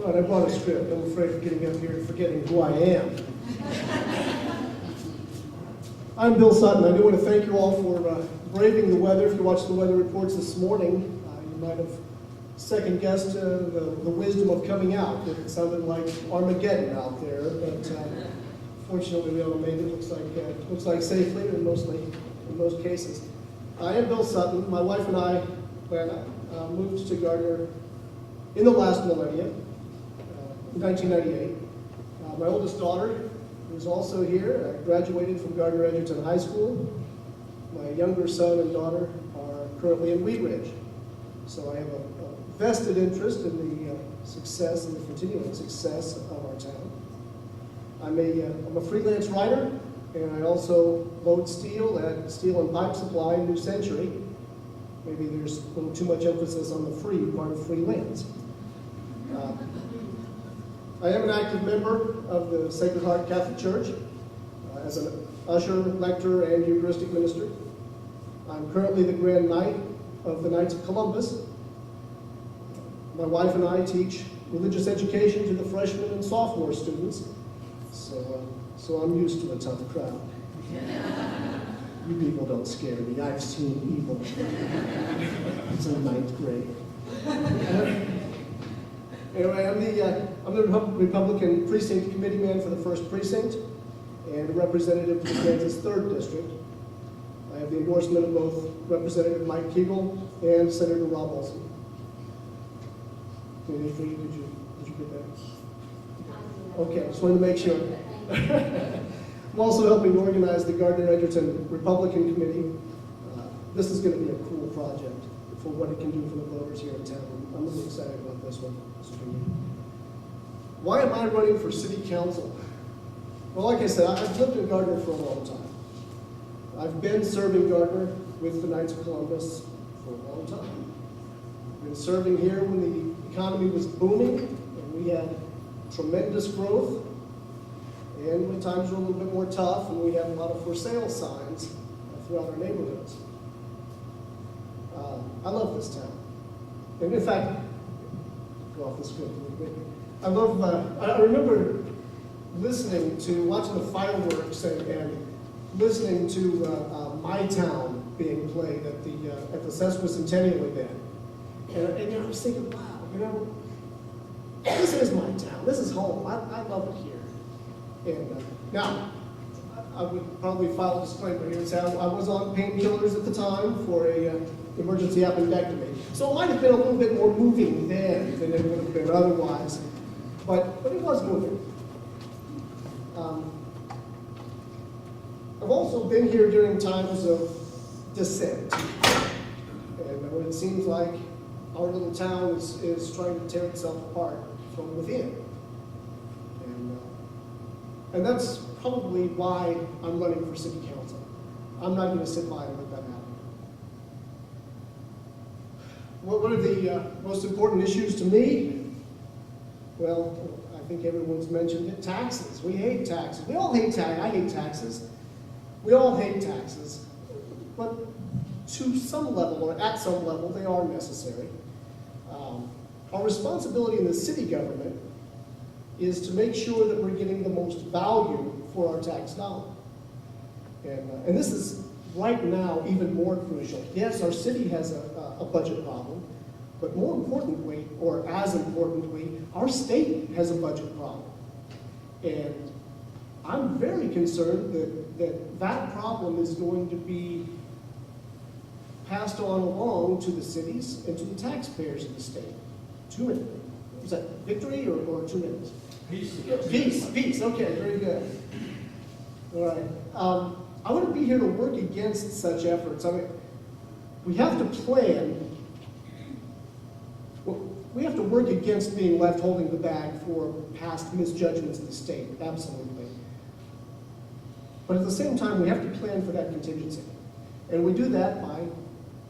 But I brought a script. I'm afraid of getting up here and forgetting who I am. I'm Bill Sutton. I do want to thank you all for braving the weather. If you watched the weather reports this morning, you might have second-guessed the wisdom of coming out. It sounded like Armageddon out there, but fortunately we all made it. Looks like safely, in most cases. I am Bill Sutton. My wife and I, Lana, moved to Gardner in the last millennium, in 1998. My oldest daughter, who's also here, graduated from Gardner Edgerton High School. My younger son and daughter are currently in Wheat Ridge. So I have a vested interest in the success and the continuing success of our town. I'm a freelance writer, and I also load steel at Steel and Pipe Supply in New Century. Maybe there's a little too much emphasis on the free part of freelance. I am an active member of the Sacred Heart Catholic Church as an usher, lector, and Eucharistic minister. I'm currently the Grand Knight of the Knights of Columbus. My wife and I teach religious education to the freshmen and sophomore students, so I'm used to a tough crowd. You people don't scare me. I've seen evil. It's in ninth grade. Anyway, I'm the Republican Precinct Committee man for the 1st Precinct and a representative to the Kansas 3rd District. I have the endorsement of both Representative Mike Kegel and Senator Rob Olson. Did you get that? Okay, just wanted to make sure. I'm also helping to organize the Gardner Edgerton Republican Committee. This is going to be a cool project for what it can do for the voters here in town. I'm really excited about this one. Why am I running for city council? Well, like I said, I've lived in Gardner for a long time. I've been serving Gardner with the Knights of Columbus for a long time. I've been serving here when the economy was booming and we had tremendous growth, and when times were a little bit more tough and we had a lot of for sale signs throughout our neighborhoods. I love this town. And in fact, go off the script a little bit. I remember watching the fireworks and listening to My Town being played at the sesquicentennial event. And I was thinking, wow, this is my town. This is home. I love it here. And now, I would probably file a disclaimer here and say I was on painkillers at the time for a emergency appendectomy. So it might have been a little bit more moving then than it would have been otherwise. But it was moving. I've also been here during times of dissent. And when it seems like our little town is trying to tear itself apart from within. And that's probably why I'm running for city council. I'm not going to sit by and let that happen. What are the most important issues to me? Well, I think everyone's mentioned it. Taxes. We hate taxes. We all hate taxes. I hate taxes. We all hate taxes. But to some level, or at some level, they are necessary. Our responsibility in the city government is to make sure that we're getting the most value for our tax dollar. And this is right now even more crucial. Yes, our city has a budget problem, but more importantly, or as importantly, our state has a budget problem. And I'm very concerned that problem is going to be passed on along to the cities and to the taxpayers of the state. 2 minutes. Is that victory or 2 minutes? Peace. Okay, very good. All right. I wouldn't be here to work against such efforts. I mean, we have to plan. We have to work against being left holding the bag for past misjudgments of the state, absolutely. But at the same time, we have to plan for that contingency. And we do that by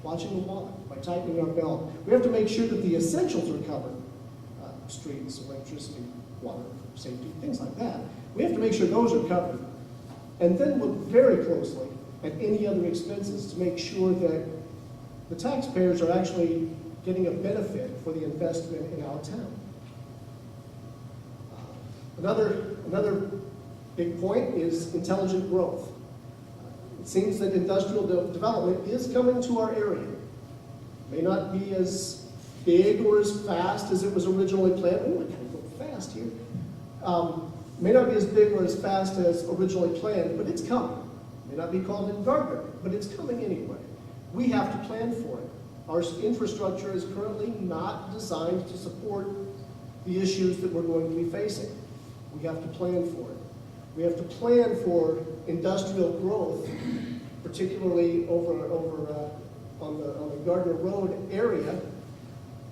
watching the wallet, by tightening our belt. We have to make sure that the essentials are covered. Streets, electricity, water, safety, things like that. We have to make sure those are covered. And then look very closely at any other expenses to make sure that the taxpayers are actually getting a benefit for the investment in our town. Another big point is intelligent growth. It seems that industrial development is coming to our area. May not be as big or as fast as it was originally planned. Oh, I gotta go fast here. May not be as big or as fast as originally planned, but it's coming. May not be called in Gardner, but it's coming anyway. We have to plan for it. Our infrastructure is currently not designed to support the issues that we're going to be facing. We have to plan for it. We have to plan for industrial growth, particularly on the Gardner Road area,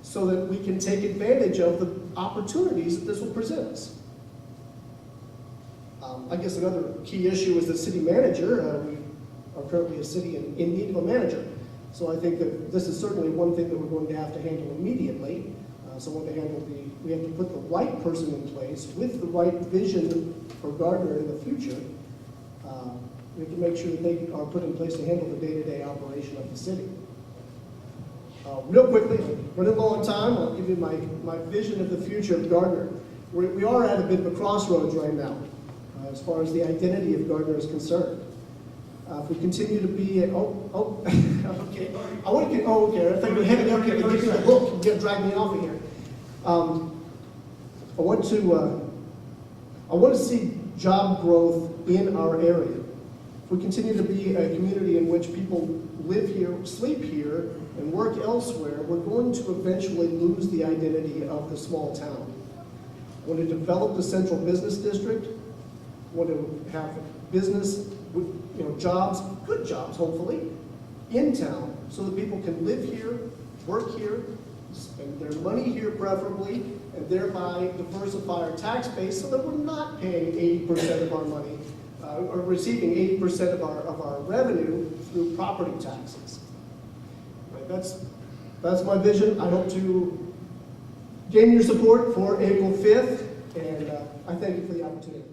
so that we can take advantage of the opportunities that this will present us. I guess another key issue is the city manager. We are currently a city in need of a manager. So I think that this is certainly one thing that we're going to have to handle immediately. We have to put the right person in place with the right vision for Gardner in the future. We have to make sure that they are put in place to handle the day-to-day operation of the city. Real quickly, I'm running low on time. I'll give you my vision of the future of Gardner. We are at a bit of a crossroads right now, as far as the identity of Gardner is concerned. If we continue to be, okay. I want to get, okay, I thought you were heading up here to give me the hook and drag me off of here. I want to see job growth in our area. If we continue to be a community in which people live here, sleep here, and work elsewhere, we're going to eventually lose the identity of the small town. I want to develop the central business district. I want to have business, jobs, good jobs hopefully, in town, so that people can live here, work here, spend their money here preferably, and thereby diversify our tax base so that we're not paying 80% of our money, or receiving 80% of our revenue through property taxes. Right, that's my vision. I hope to gain your support for April 5th, and I thank you for the opportunity.